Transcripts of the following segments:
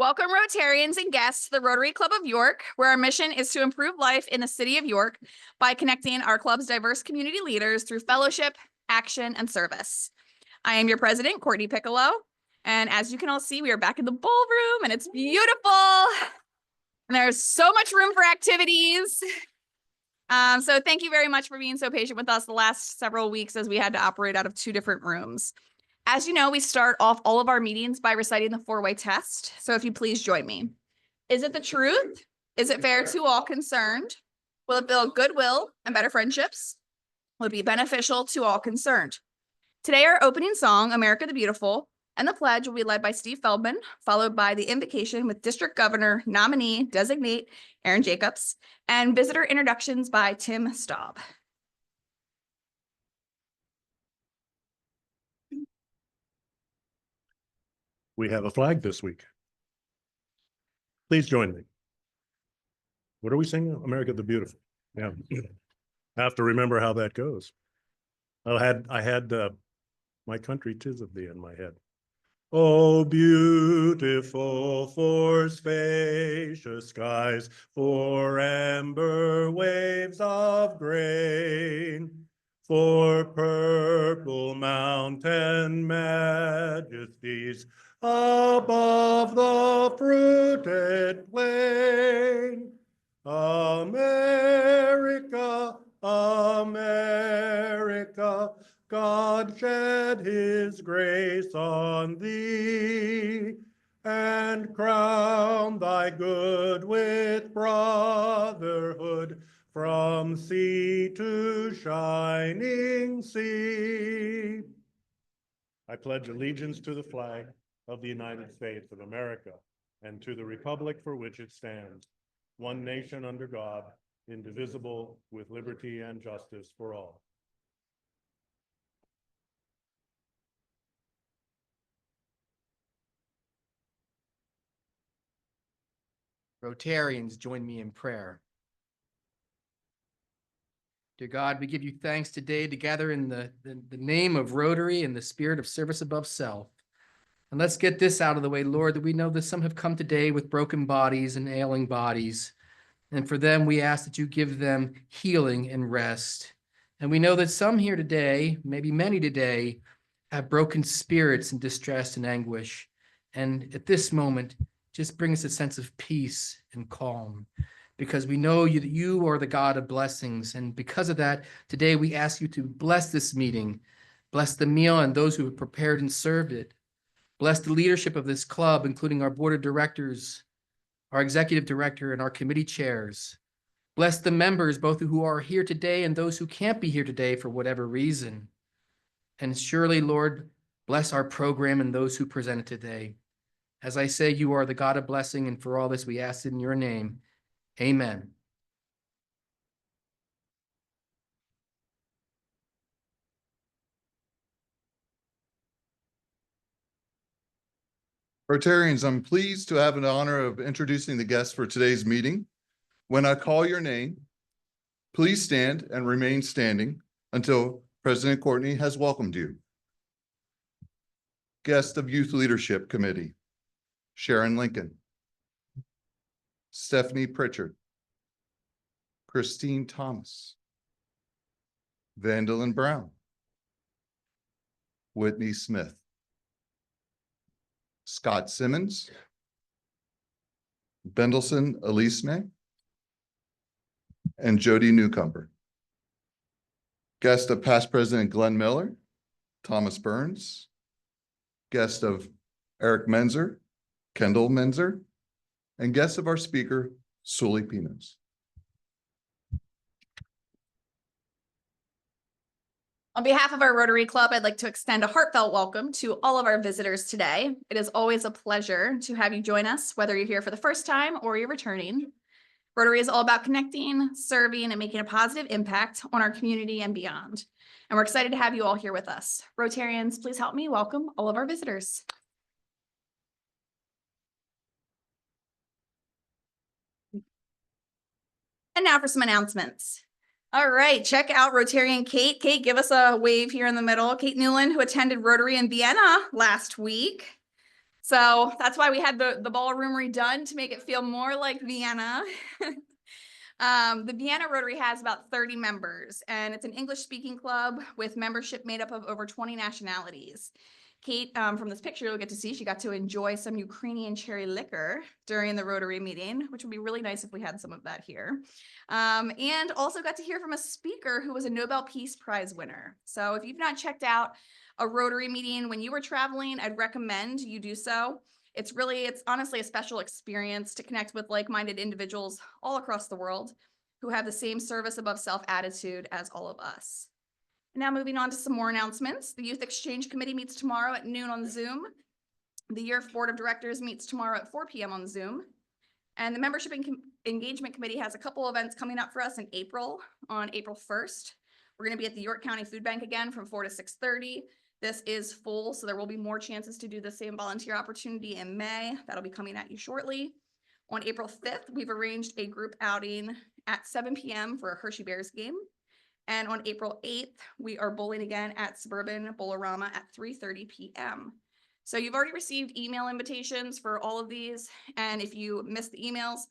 Welcome, Rotarians and guests to the Rotary Club of York, where our mission is to improve life in the city of York by connecting our club's diverse community leaders through fellowship, action, and service. I am your president, Courtney Piccolo, and as you can all see, we are back in the ballroom, and it's beautiful, and there's so much room for activities. So thank you very much for being so patient with us the last several weeks as we had to operate out of 2 different rooms. As you know, we start off all of our meetings by reciting the 4-way test. So if you please join me. Is it the truth? Is it fair to all concerned? Will it build goodwill and better friendships? Will it be beneficial to all concerned? Today, our opening song, America the Beautiful, and the pledge will be led by Steve Feldman, followed by the invocation with District Governor nominee designate Aaron Jacobs, and visitor introductions by Tim Staub. We have a flag this week. Please join me. What are we singing? America the Beautiful. Yeah. I have to remember how that goes. I had My Country 'Tis of Thee in my head. Oh, beautiful for spacious skies, for amber waves of grain, for purple mountain majesties above the fruited plain. America, America, God shed his grace on thee, and crown thy good with brotherhood from sea to shining sea. I pledge allegiance to the flag of the United States of America and to the republic for which it stands, one nation under God, indivisible, with liberty and justice for all. Rotarians, join me in prayer. Dear God, we give you thanks today to gather in the name of Rotary and the spirit of service above self. And let's get this out of the way, Lord, that we know that some have come today with broken bodies and ailing bodies. And for them, we ask that you give them healing and rest. And we know that some here today, maybe many today, have broken spirits and distress and anguish. And at this moment, just bring us a sense of peace and calm, because we know that you are the God of blessings. And because of that, today we ask you to bless this meeting, bless the meal and those who have prepared and served it. Bless the leadership of this club, including our board of directors, our executive director, and our committee chairs. Bless the members, both who are here today and those who can't be here today for whatever reason. And surely, Lord, bless our program and those who presented today. As I say, you are the God of blessing, and for all this we ask in your name. Amen. Rotarians, I'm pleased to have an honor of introducing the guests for today's meeting. When I call your name, please stand and remain standing until President Courtney has welcomed you. Guest of Youth Leadership Committee, Sharon Lincoln, Stephanie Pritchard, Christine Thomas, Vandalyn Brown, Whitney Smith, Scott Simmons, Bendelson Elisme, and Jody Newcomber. Guest of past President Glenn Miller, Thomas Burns. Guest of Eric Menzer, Kendall Menzer, and guest of our speaker, Sully Pinos. On behalf of our Rotary Club, I'd like to extend a heartfelt welcome to all of our visitors today. It is always a pleasure to have you join us, whether you're here for the first time or you're returning. Rotary is all about connecting, serving, and making a positive impact on our community and beyond. And we're excited to have you all here with us. Rotarians, please help me welcome all of our visitors. And now for some announcements. All right, check out Rotarian Kate. Kate, give us a wave here in the middle. Kate Newland, who attended Rotary in Vienna last week. So that's why we had the ballroom redone to make it feel more like Vienna. The Vienna Rotary has about 30 members, and it's an English-speaking club with membership made up of over 20 nationalities. Kate, from this picture you'll get to see, she got to enjoy some Ukrainian cherry liquor during the Rotary meeting, which would be really nice if we had some of that here. And also got to hear from a speaker who was a Nobel Peace Prize winner. So if you've not checked out a Rotary meeting when you were traveling, I'd recommend you do so. It's honestly a special experience to connect with like-minded individuals all across the world who have the same service above self attitude as all of us. Now moving on to some more announcements. The Youth Exchange Committee meets tomorrow at noon on Zoom. The YERF Board of Directors meets tomorrow at 4 p.m. on Zoom. And the Membership and Engagement Committee has a couple events coming up for us in April. On April 1st, we're going to be at the York County Food Bank again from 4 to 6:30. This is full, so there will be more chances to do the same volunteer opportunity in May. That'll be coming at you shortly. On April 5th, we've arranged a group outing at 7 p.m. for a Hershey Bears game. And on April 8th, we are bowling again at Suburban Bowlerama at 3:30 p.m. So you've already received email invitations for all of these. And if you missed the emails,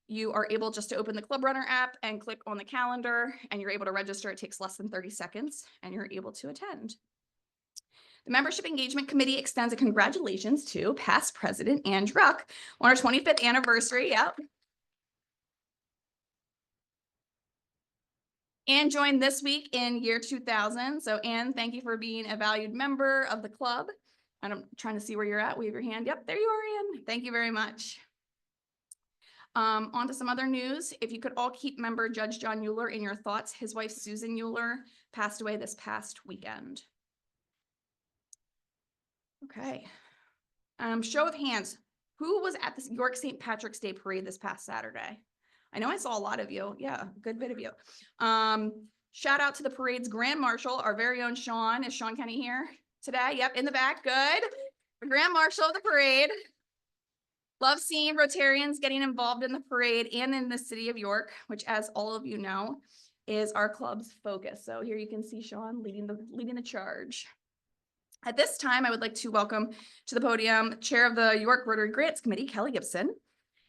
you are able just to open the Club Runner app and click on the calendar, and you're able to register. It takes less than 30 seconds, and you're able to attend. The Membership Engagement Committee extends a congratulations to past President Ann Druck on her 25th anniversary. Yep. Ann joined this week in year 2000. So Ann, thank you for being a valued member of the club. And I'm trying to see where you're at. Wave your hand. Yep, there you are, Ann. Thank you very much. On to some other news. If you could all keep member Judge John Euler in your thoughts. His wife, Susan Euler, passed away this past weekend. Okay. Show of hands. Who was at the York St. Patrick's Day Parade this past Saturday? I know I saw a lot of you. Yeah, a good bit of you. Shout out to the parade's Grand Marshal, our very own Sean. Is Sean Kenny here today? Yep, in the back. Good. The Grand Marshal of the parade. Love seeing Rotarians getting involved in the parade and in the city of York, which, as all of you know, is our club's focus. So here you can see Sean leading the charge. At this time, I would like to welcome to the podium Chair of the York Rotary Grants Committee, Kelly Gibson,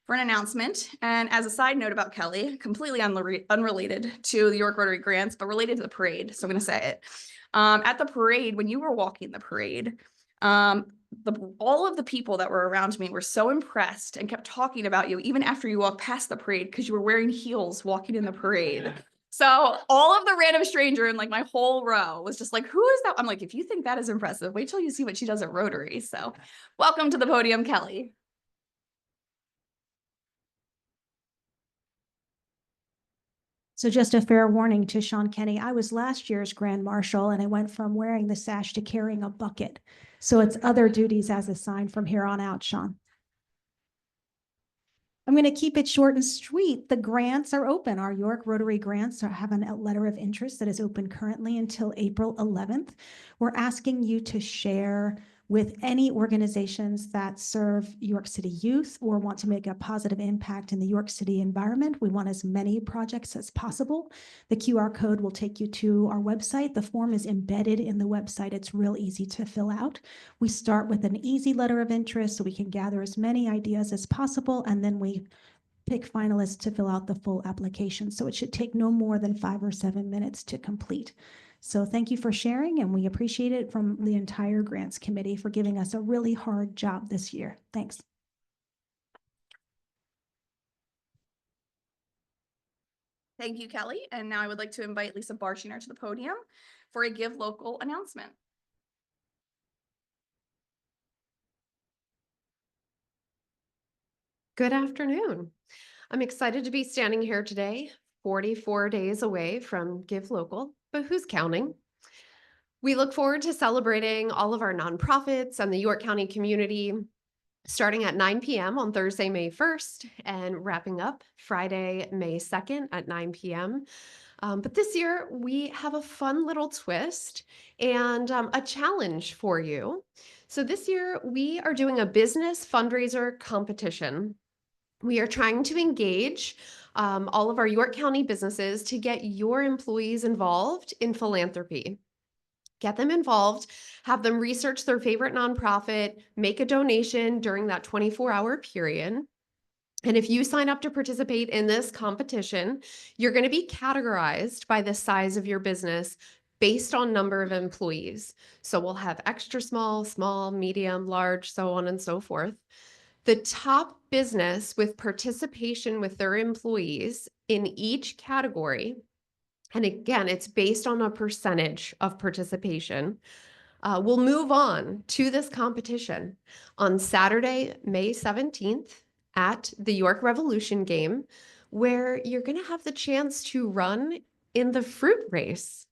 for an announcement. And as a side note about Kelly, completely unrelated to the York Rotary Grants, but related to the parade, so I'm going to say it. At the parade, when you were walking the parade, all of the people that were around me were so impressed and kept talking about you even after you walked past the parade because you were wearing heels walking in the parade. So all of the random stranger in like my whole row was just like, who is that? I'm like, if you think that is impressive, wait till you see what she does at Rotary. So welcome to the podium, Kelly. So just a fair warning to Sean Kenny, I was last year's Grand Marshal and I went from wearing the sash to carrying a bucket. So it's other duties as assigned from here on out, Sean. I'm going to keep it short and sweet. The grants are open. Our York Rotary grants have a letter of interest that is open currently until April 11th. We're asking you to share with any organizations that serve York City youth or want to make a positive impact in the York City environment. We want as many projects as possible. The QR code will take you to our website. The form is embedded in the website. It's real easy to fill out. We start with an easy letter of interest so we can gather as many ideas as possible, and then we pick finalists to fill out the full application. So it should take no more than 5 or 7 minutes to complete. So thank you for sharing, and we appreciate it from the entire grants committee for giving us a really hard job this year. Thanks. Thank you, Kelly. And now I would like to invite Lisa Barshiner to the podium for a Give Local announcement. Good afternoon. I'm excited to be standing here today, 44 days away from Give Local, but who's counting? We look forward to celebrating all of our nonprofits and the York County community starting at 9 p.m. on Thursday, May 1st, and wrapping up Friday, May 2nd at 9 p.m. But this year, we have a fun little twist and a challenge for you. So this year, we are doing a business fundraiser competition. We are trying to engage all of our York County businesses to get your employees involved in philanthropy. Get them involved, have them research their favorite nonprofit, make a donation during that 24-hour period. And if you sign up to participate in this competition, you're going to be categorized by the size of your business based on number of employees. So we'll have extra small, small, medium, large, so on and so forth. The top business with participation with their employees in each category, and again, it's based on a percentage of participation, will move on to this competition on Saturday, May 17th at the York Revolution game, where you're going to have the chance to run in the fruit race.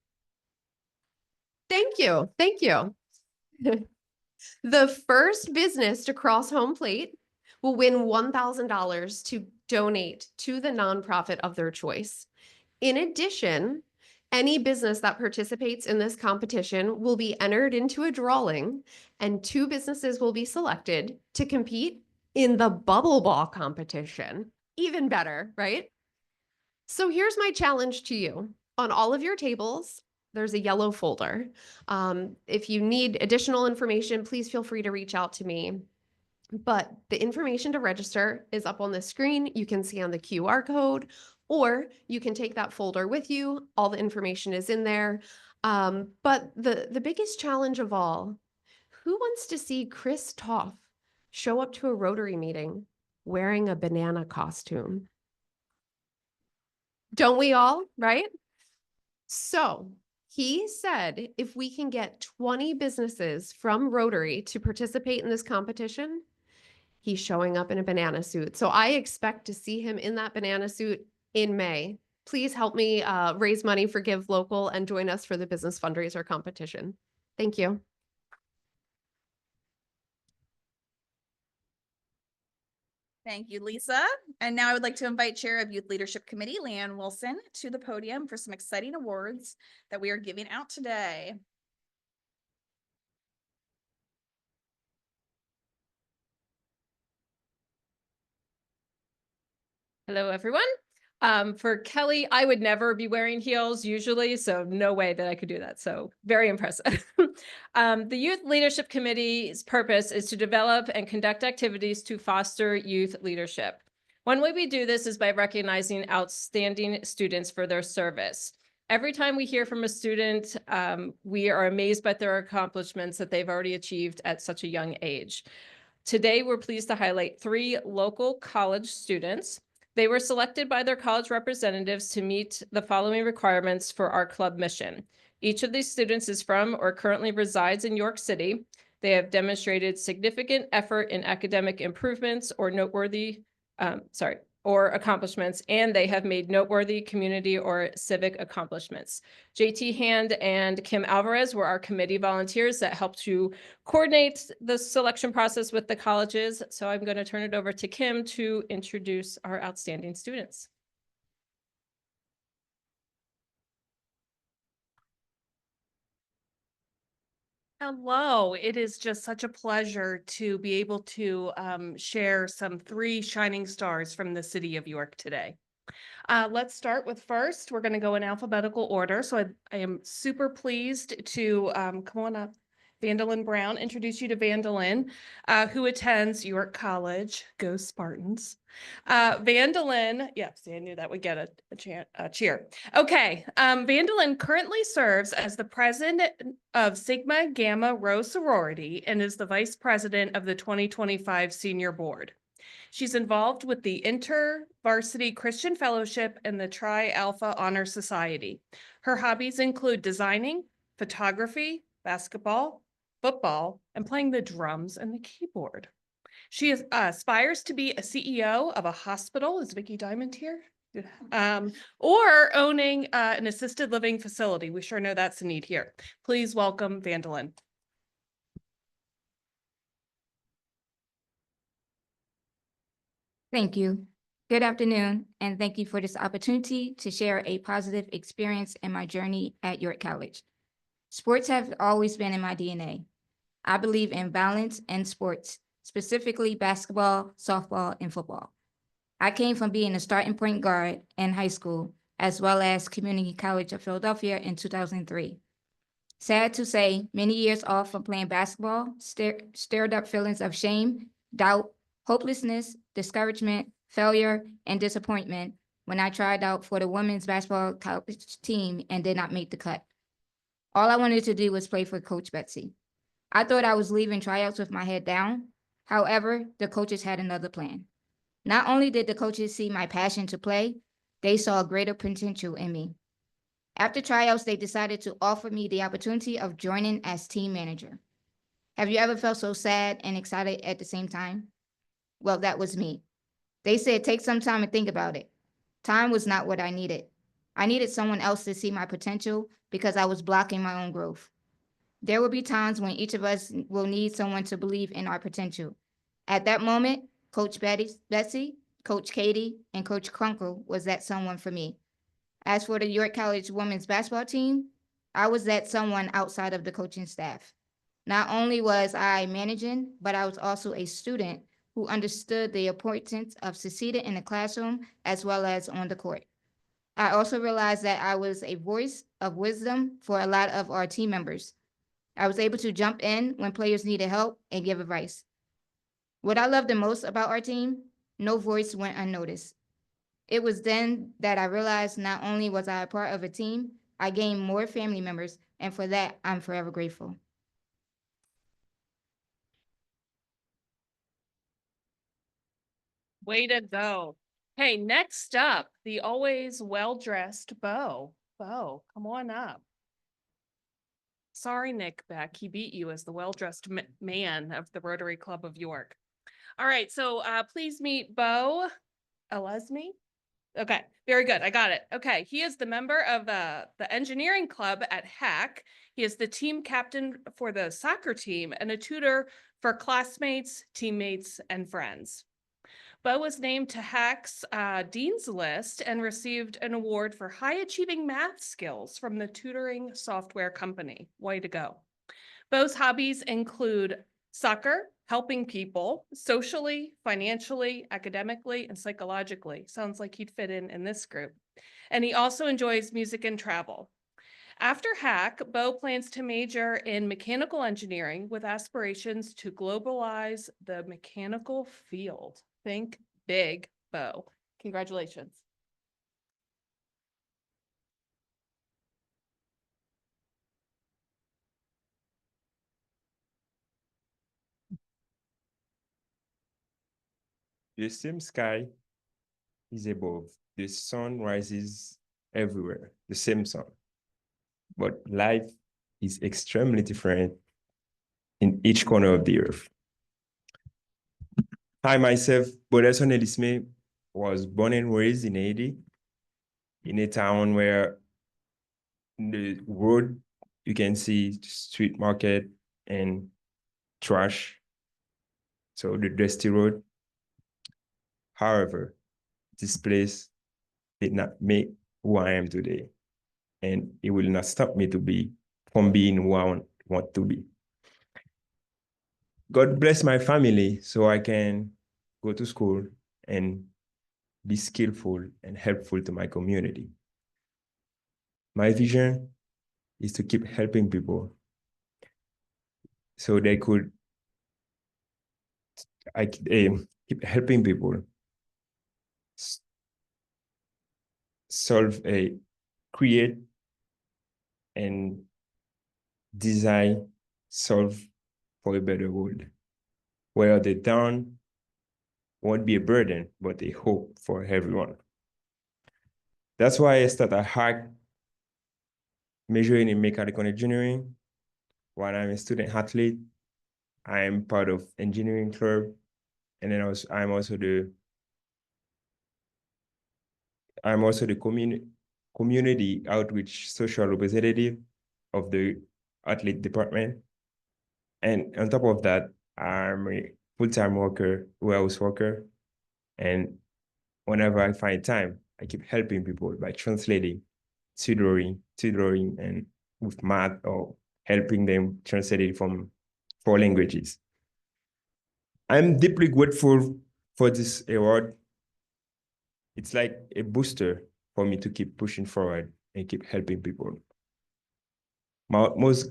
Thank you. Thank you. The first business to cross home plate will win $1,000 to donate to the nonprofit of their choice. In addition, any business that participates in this competition will be entered into a drawing, and 2 businesses will be selected to compete in the bubble ball competition. Even better, right? So here's my challenge to you. On all of your tables, there's a yellow folder. If you need additional information, please feel free to reach out to me. But the information to register is up on the screen. You can see on the QR code, or you can take that folder with you. All the information is in there. But the biggest challenge of all, who wants to see Chris Toff show up to a Rotary meeting wearing a banana costume? Don't we all, right? So he said if we can get 20 businesses from Rotary to participate in this competition, he's showing up in a banana suit. So I expect to see him in that banana suit in May. Please help me raise money for Give Local and join us for the business fundraiser competition. Thank you. Thank you, Lisa. And now I would like to invite Chair of Youth Leadership Committee, Leanne Wilson, to the podium for some exciting awards that we are giving out today. Hello, everyone. For Kelly, I would never be wearing heels usually, so no way that I could do that. So very impressive. The Youth Leadership Committee's purpose is to develop and conduct activities to foster youth leadership. One way we do this is by recognizing outstanding students for their service. Every time we hear from a student, we are amazed by their accomplishments that they've already achieved at such a young age. Today, we're pleased to highlight 3 local college students. They were selected by their college representatives to meet the following requirements for our club mission. Each of these students is from or currently resides in York City. They have demonstrated significant effort in academic improvements or accomplishments, and they have made noteworthy community or civic accomplishments. JT Hand and Kim Alvarez were our committee volunteers that helped to coordinate the selection process with the colleges. So I'm going to turn it over to Kim to introduce our outstanding students. Hello, it is just such a pleasure to be able to share some 3 shining stars from the city of York today. Let's start with first, we're going to go in alphabetical order. So I am super pleased to come on up. Vandalyn Brown, introduce you to Vandalyn, who attends York College. Go Spartans. Vandalyn, yes, I knew that would get a cheer. Okay, Vandalyn currently serves as the president of Sigma Gamma Rho Sorority and is the vice president of the 2025 Senior Board. She's involved with the InterVarsity Christian Fellowship and the Tri Alpha Honor Society. Her hobbies include designing, photography, basketball, football, and playing the drums and the keyboard. She aspires to be a CEO of a hospital. Is Vicki Diamond here? Or owning an assisted living facility. We sure know that's a need here. Please welcome Vandalyn. Thank you. Good afternoon, and thank you for this opportunity to share a positive experience in my journey at York College. Sports have always been in my DNA. I believe in balance in sports, specifically basketball, softball, and football. I came from being a starting point guard in high school, as well as Community College of Philadelphia in 2003. Sad to say, many years off from playing basketball stirred up feelings of shame, doubt, hopelessness, discouragement, failure, and disappointment when I tried out for the women's basketball college team and did not make the cut. All I wanted to do was play for Coach Betsy. I thought I was leaving tryouts with my head down. However, the coaches had another plan. Not only did the coaches see my passion to play, they saw greater potential in me. After tryouts, they decided to offer me the opportunity of joining as team manager. Have you ever felt so sad and excited at the same time? Well, that was me. They said, take some time and think about it. Time was not what I needed. I needed someone else to see my potential because I was blocking my own growth. There will be times when each of us will need someone to believe in our potential. At that moment, Coach Betsy, Coach Katie, and Coach Kunkel was that someone for me. As for the York College women's basketball team, I was that someone outside of the coaching staff. Not only was I managing, but I was also a student who understood the importance of succeeding in the classroom as well as on the court. I also realized that I was a voice of wisdom for a lot of our team members. I was able to jump in when players needed help and give advice. What I loved the most about our team, no voice went unnoticed. It was then that I realized not only was I a part of a team, I gained more family members, and for that, I'm forever grateful. Way to go. Hey, next up, the always well-dressed Bo. Bo, come on up. Sorry, Nick Beck, he beat you as the well-dressed man of the Rotary Club of York. All right, so please meet Bo Elesme. Okay, very good. I got it. Okay, he is the member of the engineering club at HAC. He is the team captain for the soccer team and a tutor for classmates, teammates, and friends. Bo was named to HAC's Dean's List and received an award for high achieving math skills from the tutoring software company. Way to go. Bo's hobbies include soccer, helping people socially, financially, academically, and psychologically. Sounds like he'd fit in this group. And he also enjoys music and travel. After HAC, Bo plans to major in mechanical engineering with aspirations to globalize the mechanical field. Think big, Bo. Congratulations. The same sky is above. The sun rises everywhere, the same sun. But life is extremely different in each corner of the earth. I myself, Bodeson Elisme, was born and raised in Haiti, in a town where the road, you can see street market and trash, so the dusty road. However, this place did not make who I am today, and it will not stop me from being who I want to be. God bless my family so I can go to school and be skillful and helpful to my community. My vision is to keep helping people so they could, keep helping people create and solve for a better world, where the town won't be a burden, but a hope for everyone. That's why I started HAC, majoring in mechanical engineering. While I'm a student athlete, I am part of engineering club, and then I'm also the community outreach social representative of the athlete department. And on top of that, I'm a full-time warehouse worker. And whenever I find time, I keep helping people by translating, tutoring, and with math, or helping them translate it from 4 languages. I'm deeply grateful for this award. It's like a booster for me to keep pushing forward and keep helping people. My most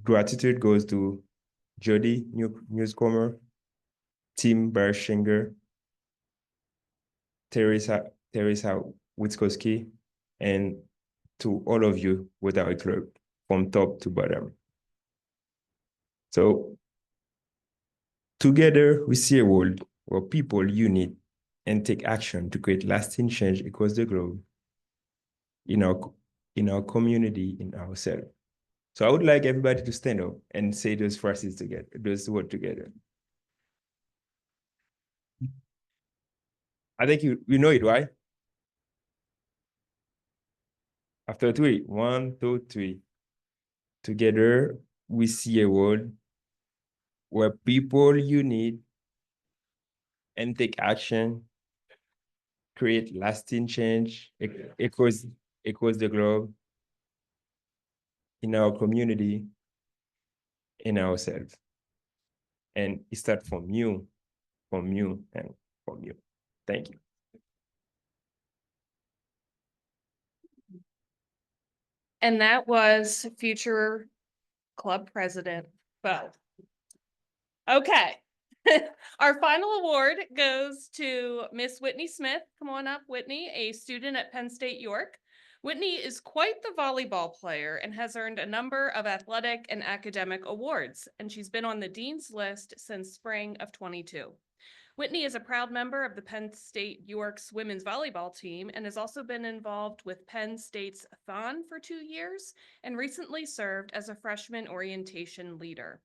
gratitude goes to Jody Newscomer, Tim Bershinger, Teresa Witkowski, and to all of you without a club from top to bottom. So together we see a world where people unite and take action to create lasting change across the globe, in our community, in ourselves. So I would like everybody to stand up and say those phrases together, those words together. I think you know it, right? After three, 1, 2, 3. Together, we see a world where people unite and take action, create lasting change across the globe, in our community, in ourselves. And it starts from you, and from you. Thank you. And that was future club president Bo. Okay. Our final award goes to Miss Whitney Smith. Come on up, Whitney, a student at Penn State York. Whitney is quite the volleyball player and has earned a number of athletic and academic awards, and she's been on the dean's list since spring of 22. Whitney is a proud member of the Penn State York's women's volleyball team and has also been involved with Penn State's Thon for 2 years and recently served as a freshman orientation leader.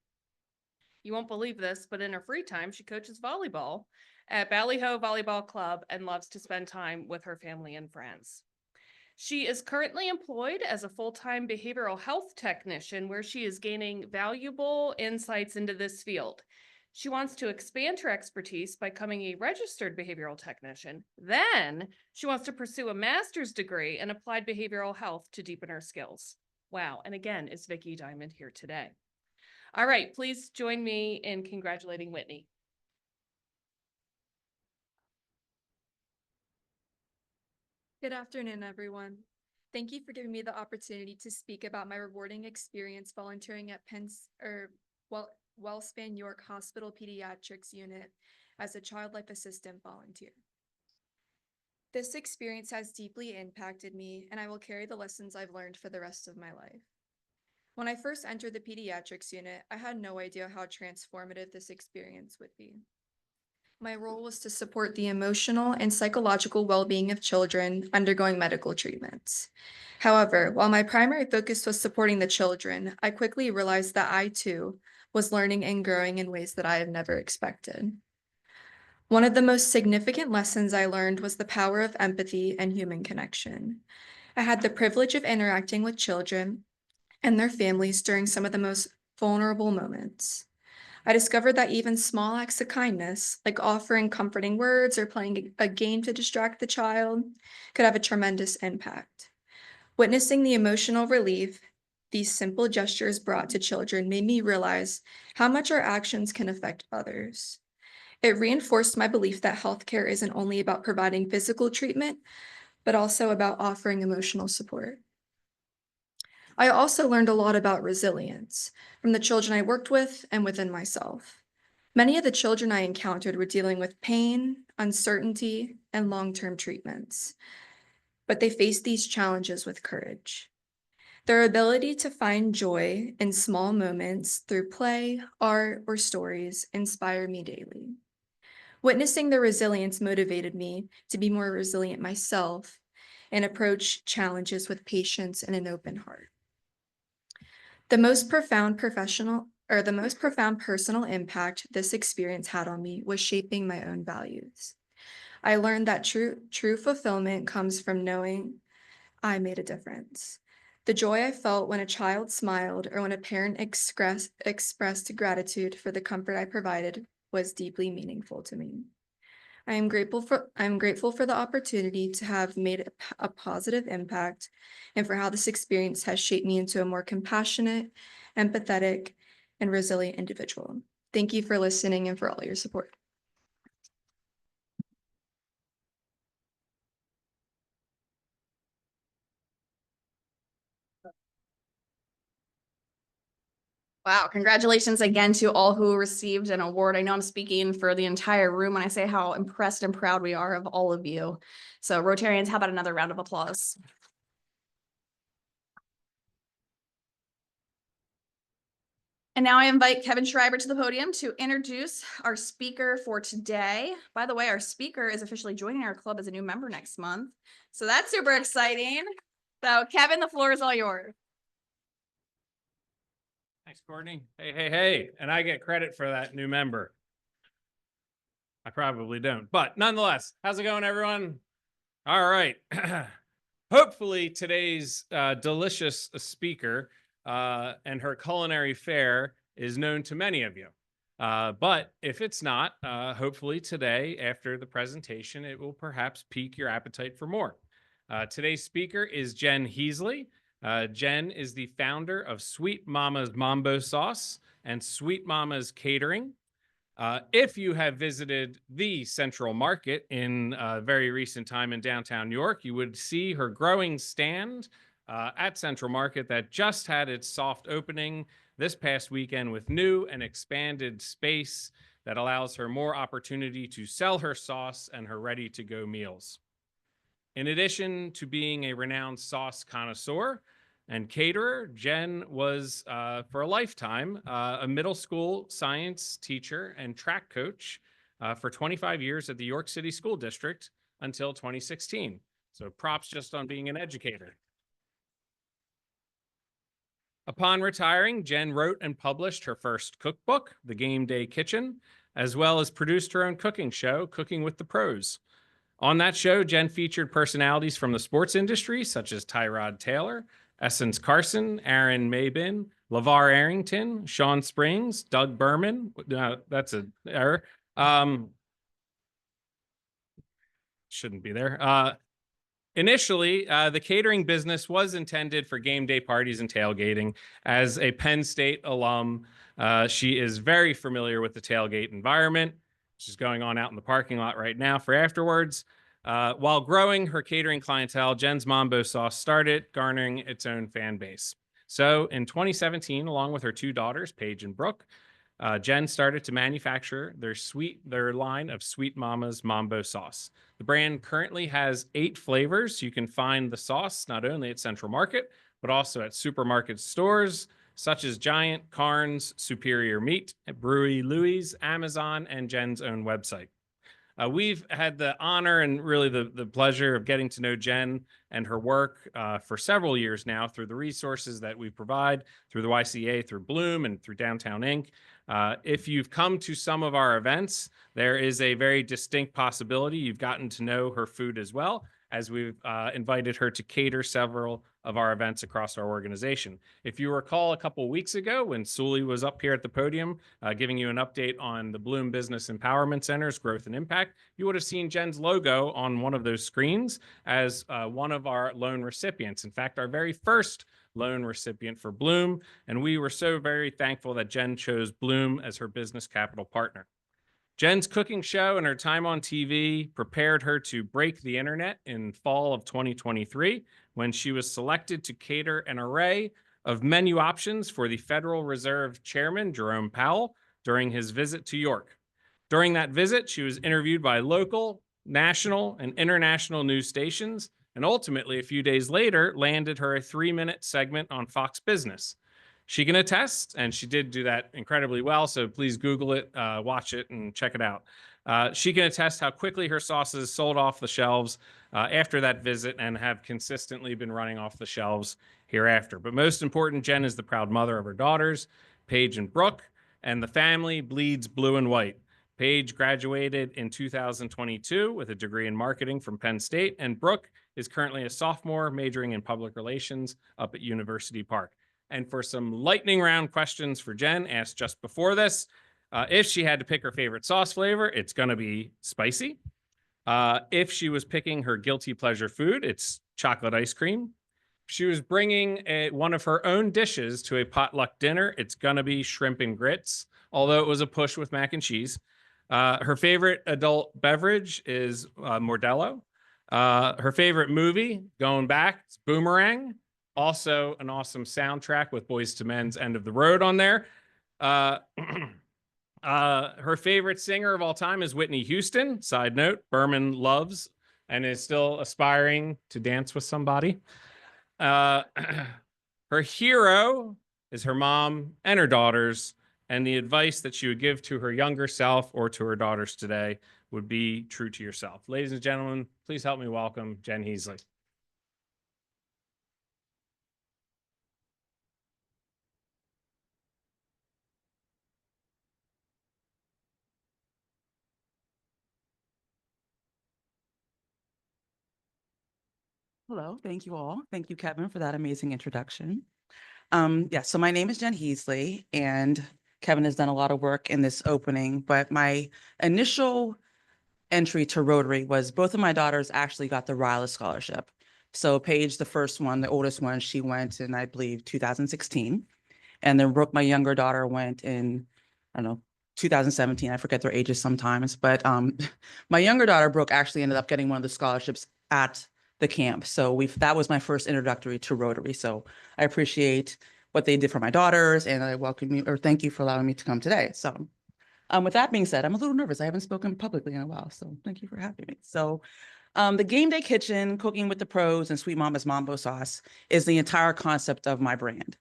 You won't believe this, but in her free time, she coaches volleyball at Ballyho Volleyball Club and loves to spend time with her family and friends. She is currently employed as a full-time behavioral health technician where she is gaining valuable insights into this field. She wants to expand her expertise by becoming a registered behavioral technician. Then she wants to pursue a master's degree in applied behavioral health to deepen her skills. Wow. And again, is Vicki Diamond here today? All right, please join me in congratulating Whitney. Good afternoon, everyone. Thank you for giving me the opportunity to speak about my rewarding experience volunteering at Wellspan York Hospital Pediatrics Unit as a child life assistant volunteer. This experience has deeply impacted me, and I will carry the lessons I've learned for the rest of my life. When I first entered the pediatrics unit, I had no idea how transformative this experience would be. My role was to support the emotional and psychological well-being of children undergoing medical treatments. However, while my primary focus was supporting the children, I quickly realized that I too was learning and growing in ways that I have never expected. One of the most significant lessons I learned was the power of empathy and human connection. I had the privilege of interacting with children and their families during some of the most vulnerable moments. I discovered that even small acts of kindness, like offering comforting words or playing a game to distract the child, could have a tremendous impact. Witnessing the emotional relief these simple gestures brought to children made me realize how much our actions can affect others. It reinforced my belief that healthcare isn't only about providing physical treatment, but also about offering emotional support. I also learned a lot about resilience from the children I worked with and within myself. Many of the children I encountered were dealing with pain, uncertainty, and long-term treatments, but they faced these challenges with courage. Their ability to find joy in small moments through play, art, or stories inspire me daily. Witnessing their resilience motivated me to be more resilient myself and approach challenges with patience and an open heart. The most profound personal impact this experience had on me was shaping my own values. I learned that true fulfillment comes from knowing I made a difference. The joy I felt when a child smiled or when a parent expressed gratitude for the comfort I provided was deeply meaningful to me. I am grateful for the opportunity to have made a positive impact and for how this experience has shaped me into a more compassionate, empathetic, and resilient individual. Thank you for listening and for all your support. Wow, congratulations again to all who received an award. I know I'm speaking for the entire room when I say how impressed and proud we are of all of you. So Rotarians, how about another round of applause? And now I invite Kevin Schreiber to the podium to introduce our speaker for today. By the way, our speaker is officially joining our club as a new member next month. So that's super exciting. So Kevin, the floor is all yours. Thanks, Courtney. Hey. And I get credit for that new member. I probably don't, but nonetheless, how's it going, everyone? All right. Hopefully today's delicious speaker and her culinary fare is known to many of you. But if it's not, hopefully today, after the presentation, it will perhaps pique your appetite for more. Today's speaker is Jen Heasley. Jen is the founder of Sweet Mama's Mambo Sauce and Sweet Mama's Catering. If you have visited the Central Market in very recent time in downtown New York, you would see her growing stand at Central Market that just had its soft opening this past weekend with new and expanded space that allows her more opportunity to sell her sauce and her ready-to-go meals. In addition to being a renowned sauce connoisseur and caterer, Jen was, for a lifetime, a middle school science teacher and track coach for 25 years at the York City School District until 2016. So props just on being an educator. Upon retiring, Jen wrote and published her first cookbook, The Game Day Kitchen, as well as produced her own cooking show, Cooking with the Pros. On that show, Jen featured personalities from the sports industry, such as Tyrod Taylor, Essence Carson, Aaron Maybin, LeVar Arrington, Sean Springs, Doug Berman. That's an error. Shouldn't be there. Initially, the catering business was intended for game day parties and tailgating. As a Penn State alum, she is very familiar with the tailgate environment, which is going on out in the parking lot right now for afterwards. While growing her catering clientele, Jen's Mambo Sauce started garnering its own fan base. So in 2017, along with her two daughters, Paige and Brooke, Jen started to manufacture their line of Sweet Mama's Mambo Sauce. The brand currently has 8 flavors. You can find the sauce not only at Central Market, but also at supermarket stores such as Giant, Carnes, Superior Meat, Brewery Louie's, Amazon, and Jen's own website. We've had the honor and really the pleasure of getting to know Jen and her work for several years now through the resources that we provide through the YCA, through Bloom, and through Downtown Inc. If you've come to some of our events, there is a very distinct possibility you've gotten to know her food as well, as we've invited her to cater several of our events across our organization. If you recall a couple weeks ago when Sully was up here at the podium giving you an update on the Bloom Business Empowerment Center's growth and impact, you would have seen Jen's logo on one of those screens as one of our loan recipients. In fact, our very first loan recipient for Bloom, and we were so very thankful that Jen chose Bloom as her business capital partner. Jen's cooking show and her time on TV prepared her to break the internet in fall of 2023 when she was selected to cater an array of menu options for the Federal Reserve Chairman, Jerome Powell, during his visit to York. During that visit, she was interviewed by local, national, and international news stations, and ultimately, a few days later, landed her a 3-minute segment on Fox Business. She can attest, and she did do that incredibly well, so please Google it, watch it, and check it out. She can attest how quickly her sauces sold off the shelves after that visit and have consistently been running off the shelves hereafter. But most important, Jen is the proud mother of her daughters, Paige and Brooke, and the family bleeds blue and white. Paige graduated in 2022 with a degree in marketing from Penn State, and Brooke is currently a sophomore majoring in public relations up at University Park. And for some lightning round questions for Jen, asked just before this, if she had to pick her favorite sauce flavor, it's going to be spicy. If she was picking her guilty pleasure food, it's chocolate ice cream. If she was bringing one of her own dishes to a potluck dinner, it's going to be shrimp and grits, although it was a push with mac and cheese. Her favorite adult beverage is Modelo. Her favorite movie, going back, it's Boomerang. Also, an awesome soundtrack with Boyz II Men's End of the Road on there. Her favorite singer of all time is Whitney Houston. Side note, Berman loves and is still aspiring to dance with somebody. Her hero is her mom and her daughters, and the advice that she would give to her younger self or to her daughters today would be true to yourself. Ladies and gentlemen, please help me welcome Jen Heasley. Hello, thank you all. Thank you, Kevin, for that amazing introduction. Yeah, so my name is Jen Heasley, and Kevin has done a lot of work in this opening, but my initial entry to Rotary was both of my daughters actually got the Ryla Scholarship. So Paige, the first one, the oldest one, she went in, I believe, 2016. And then Brooke, my younger daughter, went in, I don't know, 2017. I forget their ages sometimes, but my younger daughter, Brooke, actually ended up getting one of the scholarships at the camp. So that was my first introductory to Rotary. So I appreciate what they did for my daughters, and I welcome you, or thank you for allowing me to come today. So with that being said, I'm a little nervous. I haven't spoken publicly in a while, so thank you for having me. So the Game Day Kitchen, Cooking with the Pros, and Sweet Mama's Mambo Sauce is the entire concept of my brand.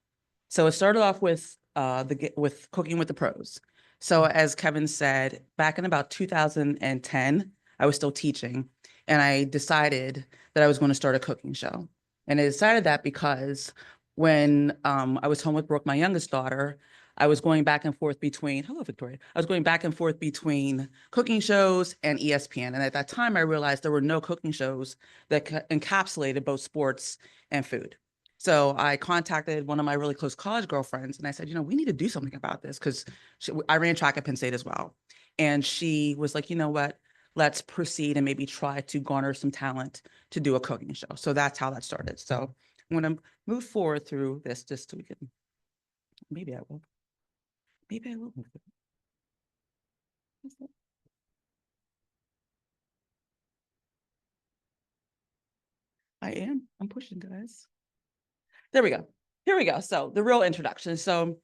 So it started off with Cooking with the Pros. So as Kevin said, back in about 2010, I was still teaching, and I decided that I was going to start a cooking show. And I decided that because when I was home with Brooke, my youngest daughter, I was going back and forth between, hello, Victoria. I was going back and forth between cooking shows and ESPN. And at that time, I realized there were no cooking shows that encapsulated both sports and food. So I contacted one of my really close college girlfriends, and I said, we need to do something about this, because I ran track at Penn State as well. And she was like, you know what, let's proceed and maybe try to garner some talent to do a cooking show. So that's how that started. So I'm going to move forward through this just so we can, maybe I will move it. I'm pushing, guys. There we go. Here we go. So the real introduction. So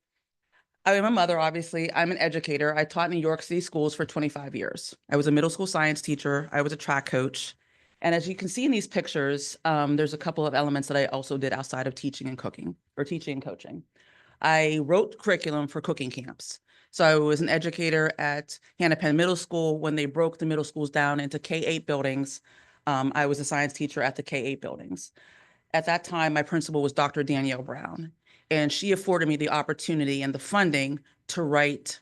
I am a mother, obviously. I'm an educator. I taught in New York City schools for 25 years. I was a middle school science teacher. I was a track coach. And as you can see in these pictures, there's a couple of elements that I also did outside of teaching and cooking, or teaching and coaching. I wrote curriculum for cooking camps. So I was an educator at Hannah Middle School. When they broke the middle schools down into K-8 buildings, I was a science teacher at the K-8 buildings. At that time, my principal was Dr. Danielle Brown, and she afforded me the opportunity and the funding to write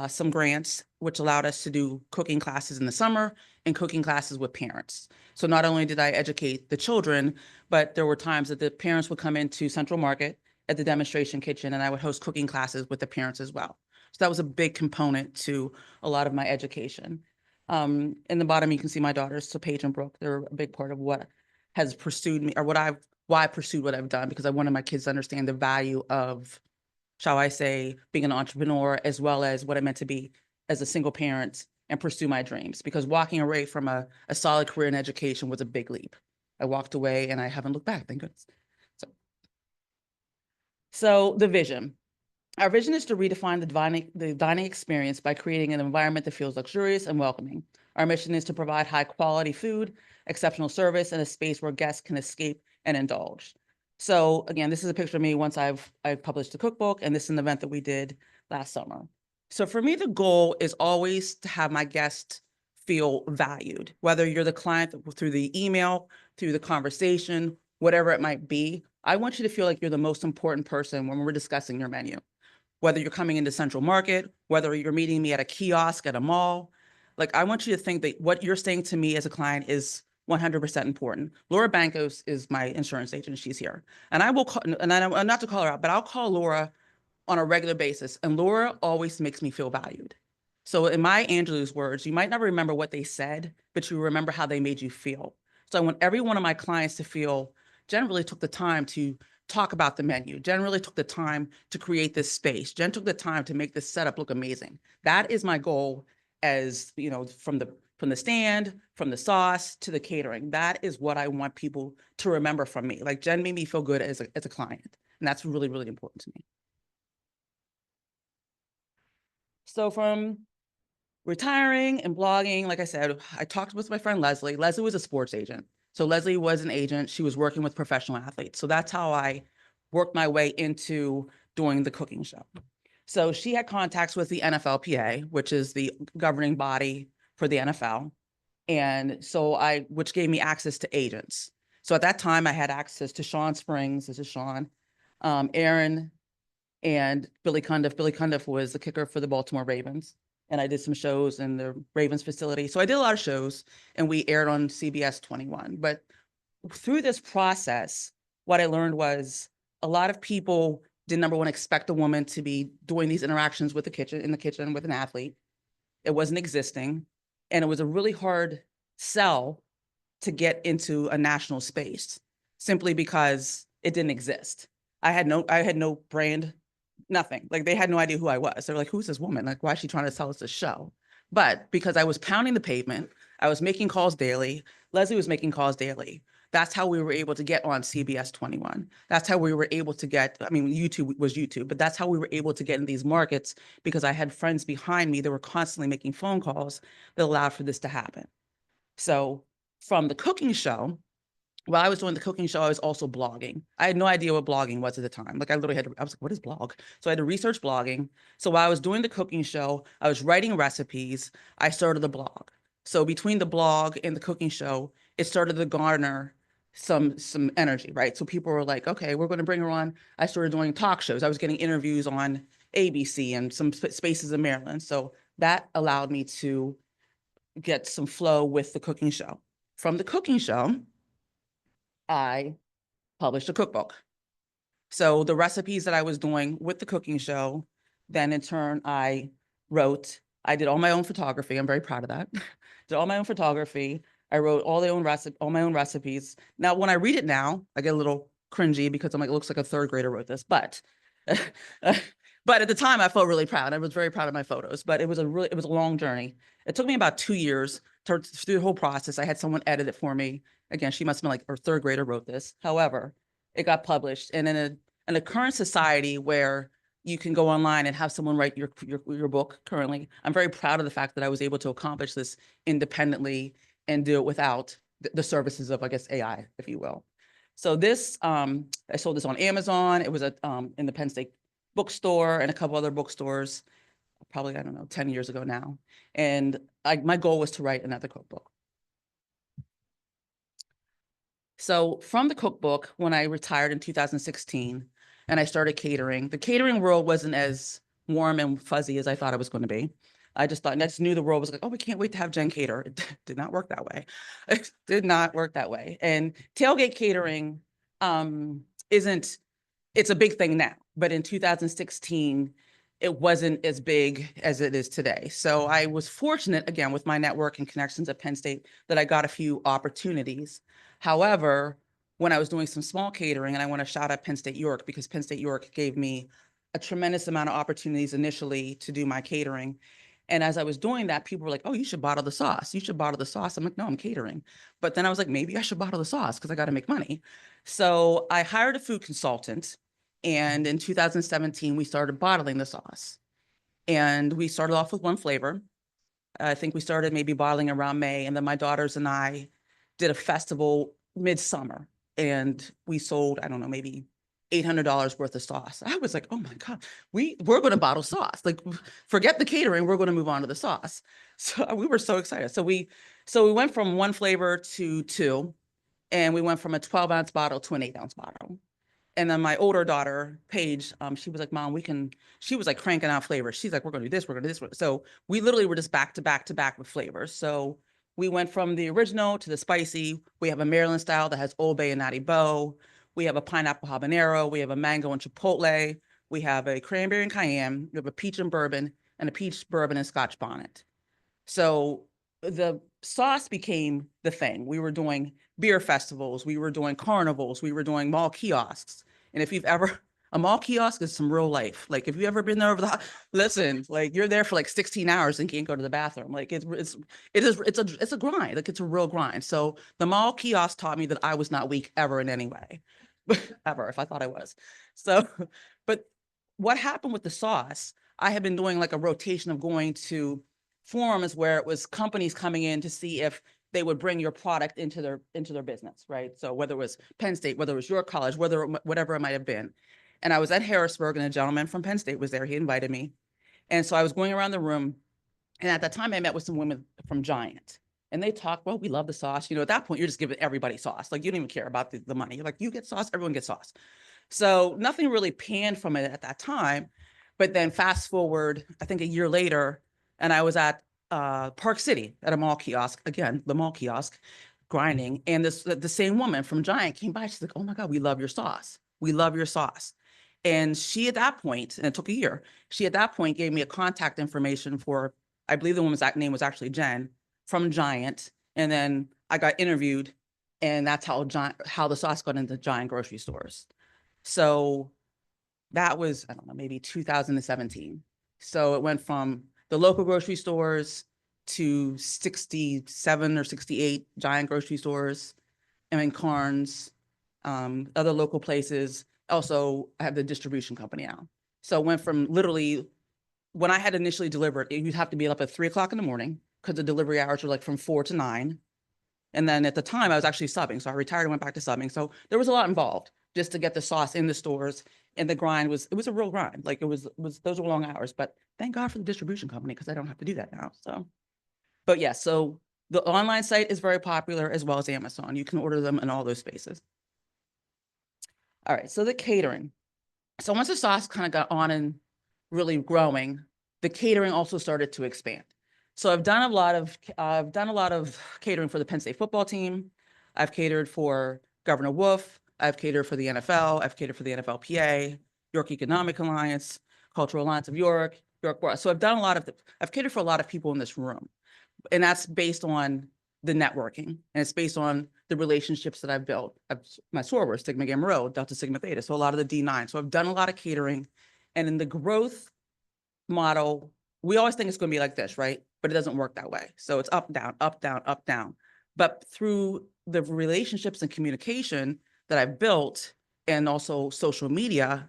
some grants, which allowed us to do cooking classes in the summer and cooking classes with parents. So not only did I educate the children, but there were times that the parents would come into Central Market at the demonstration kitchen, and I would host cooking classes with the parents as well. So that was a big component to a lot of my education. In the bottom, you can see my daughters, so Paige and Brooke. They're a big part of what has pursued me, or why I pursued what I've done, because I wanted my kids to understand the value of, shall I say, being an entrepreneur, as well as what it meant to be as a single parent and pursue my dreams. Because walking away from a solid career in education was a big leap. I walked away and I haven't looked back, thank goodness. So the vision. Our vision is to redefine the dining experience by creating an environment that feels luxurious and welcoming. Our mission is to provide high quality food, exceptional service, and a space where guests can escape and indulge. So again, this is a picture of me once I've published the cookbook, and this is an event that we did last summer. So for me, the goal is always to have my guests feel valued, whether you're the client through the email, through the conversation, whatever it might be. I want you to feel like you're the most important person when we're discussing your menu. Whether you're coming into Central Market, whether you're meeting me at a kiosk at a mall, like I want you to think that what you're saying to me as a client is 100% important. Laura Bankos is my insurance agent. She's here. And I will call, and I not to call her out, but I'll call Laura on a regular basis. And Laura always makes me feel valued. So in my Angelou's words, you might not remember what they said, but you remember how they made you feel. So I want every one of my clients to feel Jen really took the time to talk about the menu. Jen really took the time to create this space. Jen took the time to make this setup look amazing. That is my goal, as from the from the stand, from the sauce to the catering. That is what I want people to remember from me. Like Jen made me feel good as a client. And that's really, really important to me. So from retiring and blogging, like I said, I talked with my friend Leslie. Leslie was a sports agent. So Leslie was an agent. She was working with professional athletes. So that's how I worked my way into doing the cooking show. So she had contacts with the NFLPA, which is the governing body for the NFL. And so which gave me access to agents. So at that time I had access to Sean Springs, this is Sean, Aaron, and Billy Cundiff. Billy Cundiff was the kicker for the Baltimore Ravens. And I did some shows in the Ravens facility. So I did a lot of shows and we aired on CBS 21. But through this process, what I learned was a lot of people did, number one, expect a woman to be doing these interactions with in the kitchen with an athlete. It wasn't existing. And it was a really hard sell to get into a national space simply because it didn't exist. I had no brand, nothing. Like they had no idea who I was. They were like, who's this woman? Like, why is she trying to sell us a show? But because I was pounding the pavement, I was making calls daily. Leslie was making calls daily. That's how we were able to get on CBS 21. That's how we were able to get, I mean, YouTube was YouTube, but that's how we were able to get in these markets because I had friends behind me that were constantly making phone calls that allowed for this to happen. So from the cooking show, while I was doing the cooking show, I was also blogging. I had no idea what blogging was at the time. Like I literally I was like, what is blog? So I had to research blogging. So while I was doing the cooking show, I was writing recipes. I started the blog. So between the blog and the cooking show, it started to garner some energy, right? So people were like, okay, we're going to bring her on. I started doing talk shows. I was getting interviews on ABC and some spaces in Maryland. So that allowed me to get some flow with the cooking show. From the cooking show, I published a cookbook. So the recipes that I was doing with the cooking show, then in turn I did all my own photography. I'm very proud of that. Did all my own photography. I wrote all my own recipes. Now, when I read it now, I get a little cringy because I'm like, it looks like a third grader wrote this, but but at the time I felt really proud. I was very proud of my photos, but it was a long journey. It took me about 2 years through the whole process. I had someone edit it for me. Again, she must have been like, her third grader wrote this. However, it got published. And in a current society where you can go online and have someone write your book currently, I'm very proud of the fact that I was able to accomplish this independently and do it without the services of, I guess, AI, if you will. So this, I sold this on Amazon. It was in the Penn State bookstore and a couple other bookstores, probably, I don't know, 10 years ago now. And my goal was to write another cookbook. So from the cookbook, when I retired in 2016 and I started catering, the catering world wasn't as warm and fuzzy as I thought it was going to be. I just knew the world was like, oh, we can't wait to have Jen cater. It did not work that way. It did not work that way. And tailgate catering it's a big thing now, but in 2016, it wasn't as big as it is today. So I was fortunate, again, with my network and connections at Penn State, that I got a few opportunities. However, when I was doing some small catering, and I want to shout out Penn State York because Penn State York gave me a tremendous amount of opportunities initially to do my catering. And as I was doing that, people were like, oh, you should bottle the sauce. You should bottle the sauce. I'm like, no, I'm catering. But then I was like, maybe I should bottle the sauce because I got to make money. So I hired a food consultant. And in 2017, we started bottling the sauce. And we started off with one flavor. I think we started maybe bottling around May. And then my daughters and I did a festival midsummer. And we sold, I don't know, maybe $800 worth of sauce. I was like, oh my God, we're going to bottle sauce. Like, forget the catering, we're going to move on to the sauce. So we were so excited. So we went from one flavor to two, and we went from a 12-ounce bottle to an 8-ounce bottle. And then my older daughter, Paige, she was like, Mom, she was like cranking out flavors. She's like, we're going to do this, we're going to do this. So we literally were just back to back to back with flavors. So we went from the original to the spicy. We have a Maryland style that has Old Bay and Natty Bow. We have a pineapple habanero. We have a mango and chipotle. We have a cranberry and cayenne. We have a peach and bourbon, and a peach bourbon and Scotch bonnet. So the sauce became the thing. We were doing beer festivals. We were doing carnivals. We were doing mall kiosks. And if you've ever A mall kiosk is some real life. Like if you ever been there over the, listen, like you're there for like 16 hours and can't go to the bathroom. Like it's a grind. Like it's a real grind. So the mall kiosk taught me that I was not weak ever in any way, ever, if I thought I was. So, but what happened with the sauce, I had been doing like a rotation of going to forums where it was companies coming in to see if they would bring your product into their business, right? So whether it was Penn State, whether it was your college, whatever it might have been. And I was at Harrisburg and a gentleman from Penn State was there. He invited me. And so I was going around the room. And at that time I met with some women from Giant. And they talked, well, we love the sauce. You know, at that point, you're just giving everybody sauce. Like you don't even care about the money. You're like, you get sauce, everyone gets sauce. So nothing really panned from it at that time. But then fast forward, I think a year later, and I was at Park City at a mall kiosk, again, the mall kiosk, grinding. And the same woman from Giant came by. She's like, oh my God, we love your sauce. We love your sauce. And she at that point, and it took a year, she at that point gave me a contact information for, I believe the woman's name was actually Jen from Giant. And then I got interviewed, and that's how the sauce got into Giant grocery stores. So that was, I don't know, maybe 2017. So it went from the local grocery stores to 67 or 68 Giant grocery stores, and then Carnes, other local places. Also, I have the distribution company now. So it went from literally, when I had initially delivered, you'd have to be up at 3 o'clock in the morning because the delivery hours were like from 4 to 9. And then at the time I was actually subbing. So I retired and went back to subbing. So there was a lot involved just to get the sauce in the stores. And the grind it was a real grind. Like it was those were long hours, but thank God for the distribution company because I don't have to do that now. So, but yeah, so the online site is very popular as well as Amazon. You can order them in all those spaces. All right, so the catering. So once the sauce kind of got on and really growing, the catering also started to expand. So I've done a lot of catering for the Penn State football team. I've catered for Governor Wolf. I've catered for the NFL. I've catered for the NFLPA, York Economic Alliance, Cultural Alliance of York, York Bar. So I've catered for a lot of people in this room. And that's based on the networking, and it's based on the relationships that I've built. My soror, Sigma Gamma Rho, Delta Sigma Theta, so a lot of the D9. So I've done a lot of catering. And in the growth model, we always think it's going to be like this, right? But it doesn't work that way. So it's up, down, up, down, up, down. But through the relationships and communication that I've built, and also social media,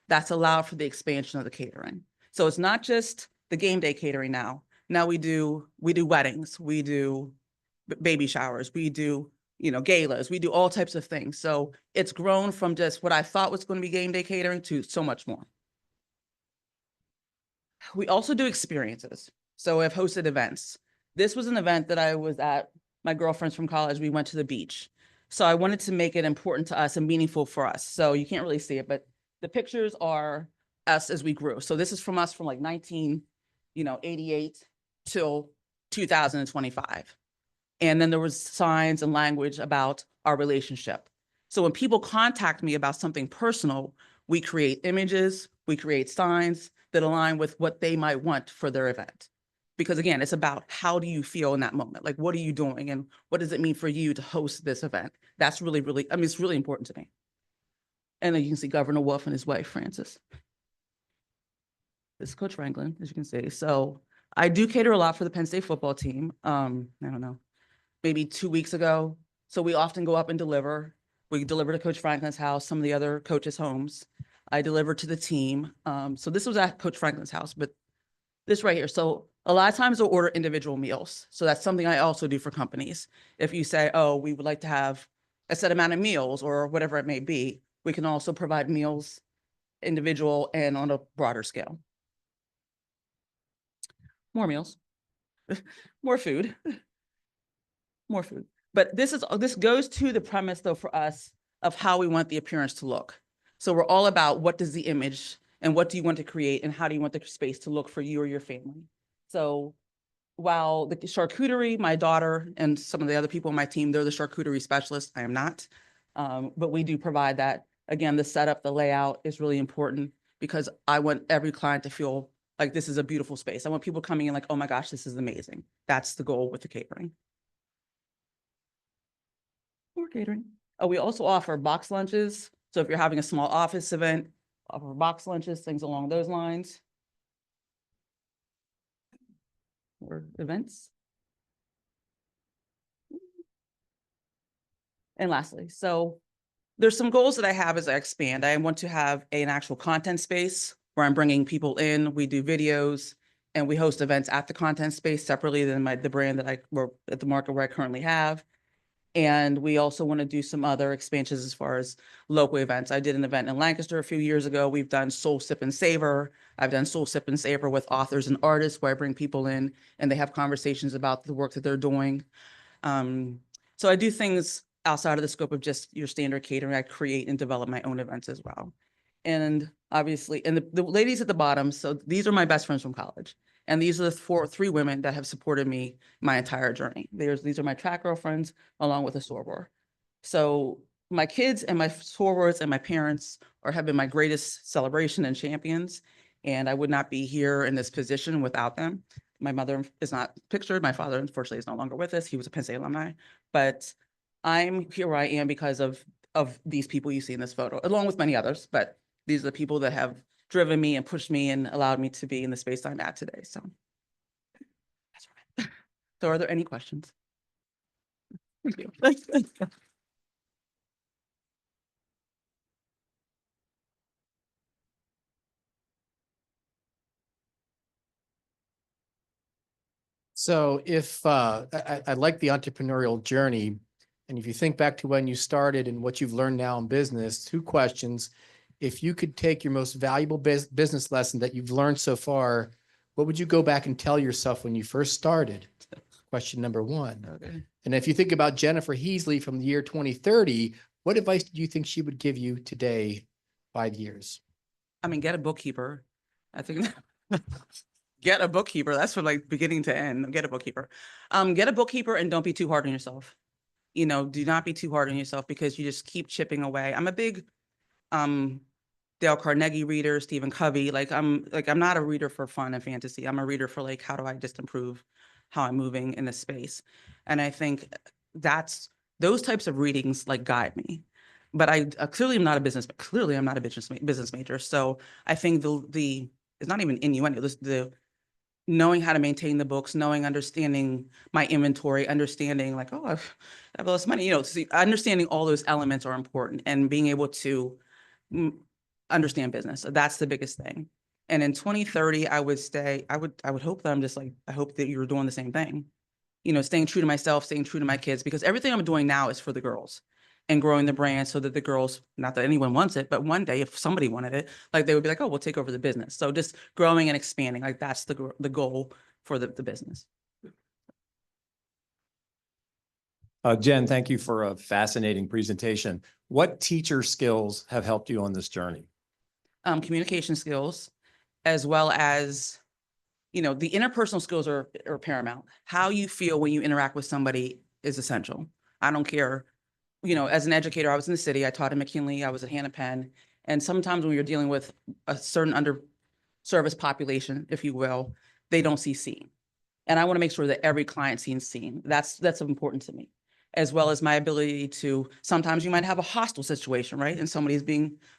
that's allowed for the expansion of the catering. So it's not just the game day catering now. Now we do weddings, we do baby showers, we do, galas, we do all types of things. So it's grown from just what I thought was going to be game day catering to so much more. We also do experiences. So I've hosted events. This was an event that I was at, my girlfriends from college, we went to the beach. So I wanted to make it important to us and meaningful for us. So you can't really see it, but the pictures are us as we grew. So this is from us from like 1988 till 2025. And then there was signs and language about our relationship. So when people contact me about something personal, we create images, we create signs that align with what they might want for their event. Because again, it's about how do you feel in that moment? Like, what are you doing? And what does it mean for you to host this event? That's really, really, it's really important to me. And then you can see Governor Wolf and his wife, Frances. This is Coach Franklin, as you can see. So I do cater a lot for the Penn State football team. I don't know, maybe 2 weeks ago. So we often go up and deliver. We deliver to Coach Franklin's house, some of the other coaches' homes. I deliver to the team. So this was at Coach Franklin's house, but this right here. So a lot of times they'll order individual meals. So that's something I also do for companies. If you say, oh, we would like to have a set amount of meals or whatever it may be, we can also provide meals individual and on a broader scale. More meals, more food, more food. But this goes to the premise though for us of how we want the appearance to look. So we're all about what does the image and what do you want to create and how do you want the space to look for you or your family. So while the charcuterie, my daughter and some of the other people on my team, they're the charcuterie specialists. I am not, but we do provide that. Again, the setup, the layout is really important because I want every client to feel like this is a beautiful space. I want people coming in like, oh my gosh, this is amazing. That's the goal with the catering. More catering. Oh, we also offer box lunches. So if you're having a small office event, offer box lunches, things along those lines. Or events. And lastly, so there's some goals that I have as I expand. I want to have an actual content space where I'm bringing people in, we do videos, and we host events at the content space separately than the brand that or at the market where I currently have. And we also want to do some other expansions as far as local events. I did an event in Lancaster a few years ago. We've done Soul Sip and Savor. I've done Soul Sip and Savor with authors and artists where I bring people in and they have conversations about the work that they're doing. So I do things outside of the scope of just your standard catering. I create and develop my own events as well. And obviously, and the ladies at the bottom, so these are my best friends from college. And these are the three women that have supported me my entire journey. These are my track girlfriends along with a soror. So my kids and my sorors and my parents have been my greatest celebration and champions. And I would not be here in this position without them. My mother is not pictured. My father, unfortunately, is no longer with us. He was a Penn State alumni, but I'm here where I am because of these people you see in this photo, along with many others. But these are the people that have driven me and pushed me and allowed me to be in the space I'm at today. So that's right. So are there any questions? Thank you. So if I like the entrepreneurial journey, and if you think back to when you started and what you've learned now in business, 2 questions. If you could take your most valuable business lesson that you've learned so far, what would you go back and tell yourself when you first started? Question number 1. Okay. And if you think about Jennifer Heasley from the year 2030, what advice do you think she would give you today, 5 years? I mean, get a bookkeeper. I think get a bookkeeper. That's from like beginning to end. Get a bookkeeper. Get a bookkeeper and don't be too hard on yourself. You know, do not be too hard on yourself because you just keep chipping away. I'm a big Dale Carnegie reader, Stephen Covey. I'm not a reader for fun and fantasy. I'm a reader for like, how do I just improve how I'm moving in this space? And I think those types of readings like guide me. But I clearly am not a business major. So I think it's not even innuendo. The knowing how to maintain the books, understanding my inventory, understanding like, oh, I have all this money, understanding all those elements are important and being able to understand business. So that's the biggest thing. And in 2030, I would hope that I hope that you're doing the same thing, staying true to myself, staying true to my kids, because everything I'm doing now is for the girls and growing the brand so that the girls, not that anyone wants it, but one day if somebody wanted it, like they would be like, oh, we'll take over the business. So just growing and expanding, like that's the goal for the business. Jen, thank you for a fascinating presentation. What teacher skills have helped you on this journey? Communication skills, as well as, the interpersonal skills are paramount. How you feel when you interact with somebody is essential. I don't care. As an educator, I was in the city. I taught at McKinley. I was at Hannah-Penn. And sometimes when you're dealing with a certain underserviced population, if you will, they don't see seen. And I want to make sure that every client sees seen. That's important to me, as well as my ability to, sometimes you might have a hostile situation, right? And somebody's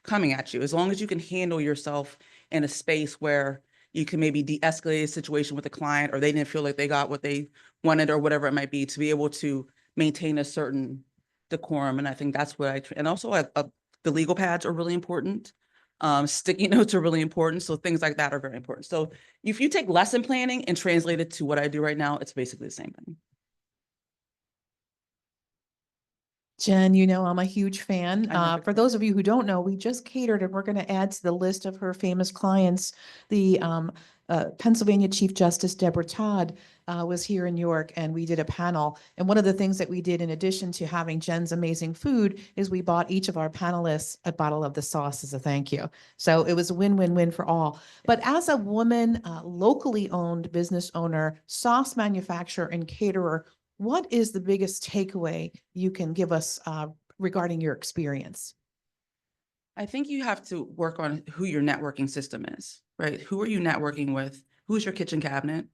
coming at you. As long as you can handle yourself in a space where you can maybe de-escalate a situation with a client, or they didn't feel like they got what they wanted or whatever it might be, to be able to maintain a certain decorum. And I think that's what and also the legal pads are really important. Sticky notes are really important. So things like that are very important. So if you take lesson planning and translate it to what I do right now, it's basically the same thing. Jen, I'm a huge fan. For those of you who don't know, we just catered and we're going to add to the list of her famous clients. The Pennsylvania Chief Justice Deborah Todd was here in York and we did a panel. And one of the things that we did in addition to having Jen's amazing food is we bought each of our panelists a bottle of the sauce as a thank you. So it was a win-win-win for all. But as a woman, locally owned business owner, sauce manufacturer and caterer, what is the biggest takeaway you can give us regarding your experience? I think you have to work on who your networking system is, right? Who are you networking with? Who's your kitchen cabinet?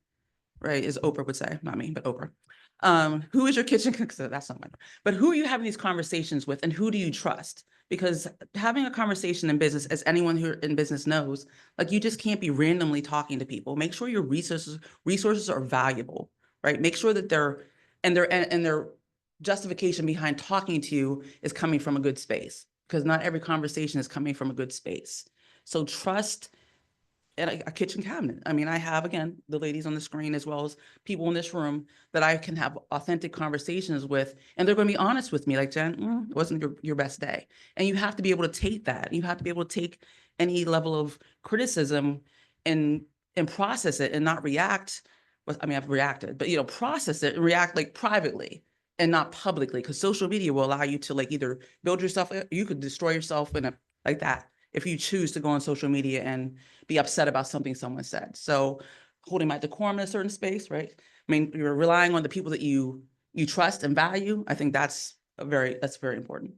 right? As Oprah would say, not me, but Oprah. Who is your kitchen cook? So that's not mine. But who are you having these conversations with, and who do you trust? Because having a conversation in business, as anyone who in business knows, like you just can't be randomly talking to people. Make sure your resources are valuable, right? Make sure that their justification behind talking to you is coming from a good space, because not every conversation is coming from a good space. So trust at a kitchen cabinet. I mean, I have, again, the ladies on the screen as well as people in this room that I can have authentic conversations with, and they're going to be honest with me, like, Jen, it wasn't your best day. And you have to be able to take that. You have to be able to take any level of criticism and process it and not react. I mean, I've reacted, but, process it and react like privately and not publicly, because social media will allow you to like either build yourself, you could destroy yourself like that if you choose to go on social media and be upset about something someone said. So holding my decorum in a certain space, right? I mean, you're relying on the people that you trust and value. I think that's very important.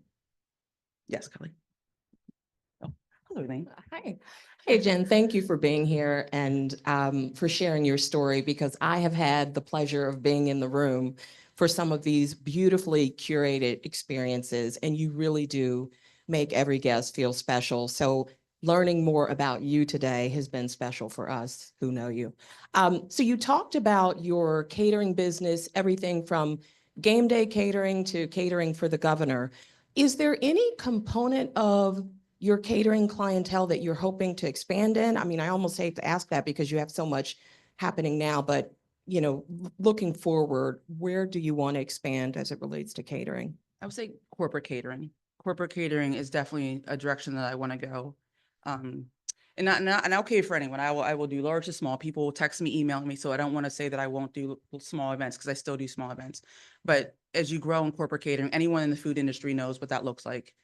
Yes, Kelly. Oh, hello, Elaine. Hi. Hey, Jen, thank you for being here and for sharing your story, because I have had the pleasure of being in the room for some of these beautifully curated experiences, and you really do make every guest feel special. So learning more about you today has been special for us who know you. So you talked about your catering business, everything from game day catering to catering for the governor. Is there any component of your catering clientele that you're hoping to expand in? I mean, I almost hate to ask that because you have so much happening now, but looking forward, where do you want to expand as it relates to catering? I would say corporate catering. Corporate catering is definitely a direction that I want to go. And I'll cater for anyone. I will do large to small. People will text me, email me. So I don't want to say that I won't do small events, because I still do small events. But as you grow in corporate catering, anyone in the food industry knows what that looks like.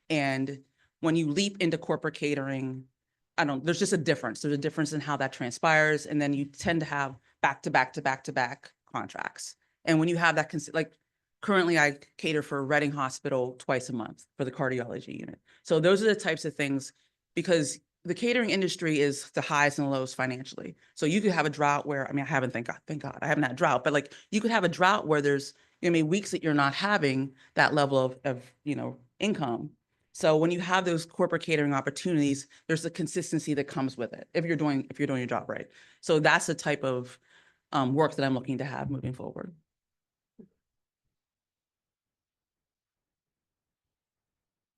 And when you leap into corporate catering, there's just a difference. There's a difference in how that transpires. And then you tend to have back-to-back contracts. And when you have that, like currently I cater for Reading Hospital twice a month for the cardiology unit. So those are the types of things, because the catering industry is the highs and lows financially. So you could have a drought where, I mean, I haven't, thank God, I haven't had a drought, but like you could have a drought where there's, weeks that you're not having that level of income. So when you have those corporate catering opportunities, there's the consistency that comes with it if you're doing your job right. So that's the type of work that I'm looking to have moving forward.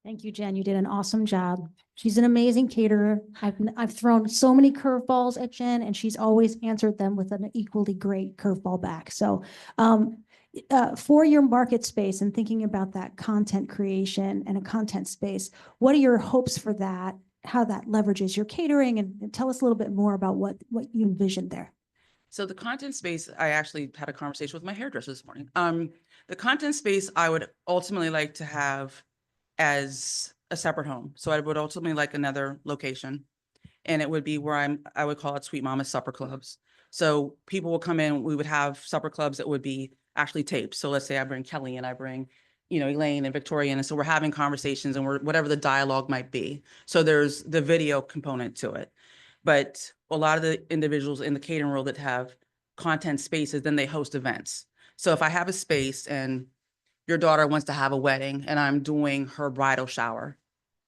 Thank you, Jen. You did an awesome job. She's an amazing caterer. I've thrown so many curveballs at Jen, and she's always answered them with an equally great curveball back. So for your market space and thinking about that content creation and a content space, what are your hopes for that? How that leverages your catering, and tell us a little bit more about what you envisioned there. So the content space, I actually had a conversation with my hairdresser this morning. The content space I would ultimately like to have as a separate home. So I would ultimately like another location, and it would be where I would call it Sweet Mama's Supper Clubs. So people will come in, we would have supper clubs that would be actually taped. So let's say I bring Kelly and I bring, Elaine and Victoria in, and so we're having conversations and whatever the dialogue might be. So there's the video component to it. But a lot of the individuals in the catering world that have content spaces, then they host events. So if I have a space and your daughter wants to have a wedding and I'm doing her bridal shower,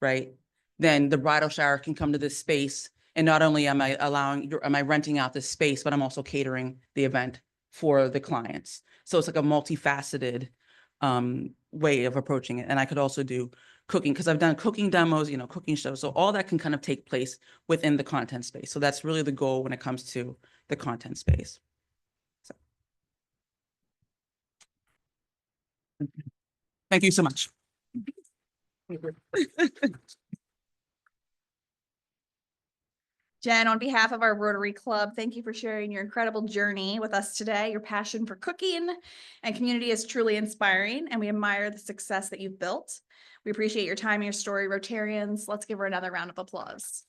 right? Then the bridal shower can come to this space. And not only am I renting out this space, but I'm also catering the event for the clients. So it's like a multifaceted way of approaching it. And I could also do cooking, because I've done cooking demos, cooking shows. So all that can kind of take place within the content space. So that's really the goal when it comes to the content space. So. Thank you so much. Jen, on behalf of our Rotary Club, thank you for sharing your incredible journey with us today. Your passion for cooking and community is truly inspiring, and we admire the success that you've built. We appreciate your time and your story, Rotarians. Let's give her another round of applause.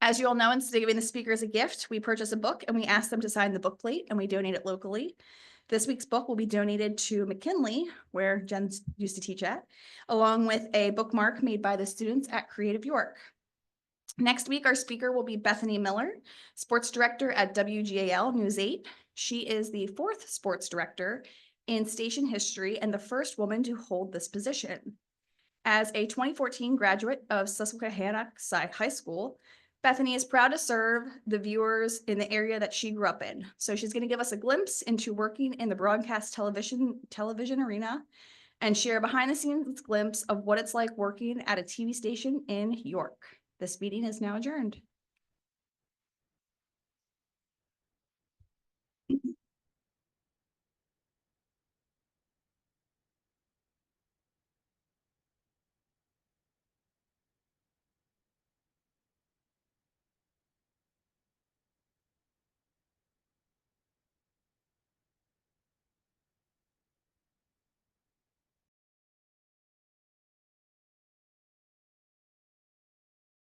As you all know, instead of giving the speakers a gift, we purchase a book and we ask them to sign the book plate, and we donate it locally. This week's book will be donated to McKinley, where Jen used to teach at, along with a bookmark made by the students at Creative York. Next week, our speaker will be Bethany Miller, Sports Director at WGAL News 8. She is the 4th Sports Director in station history and the first woman to hold this position. As a 2014 graduate of Susquehanna High School, Bethany is proud to serve the viewers in the area that she grew up in. So she's going to give us a glimpse into working in the broadcast television arena and share a behind the scenes glimpse of what it's like working at a TV station in York. This meeting is now adjourned.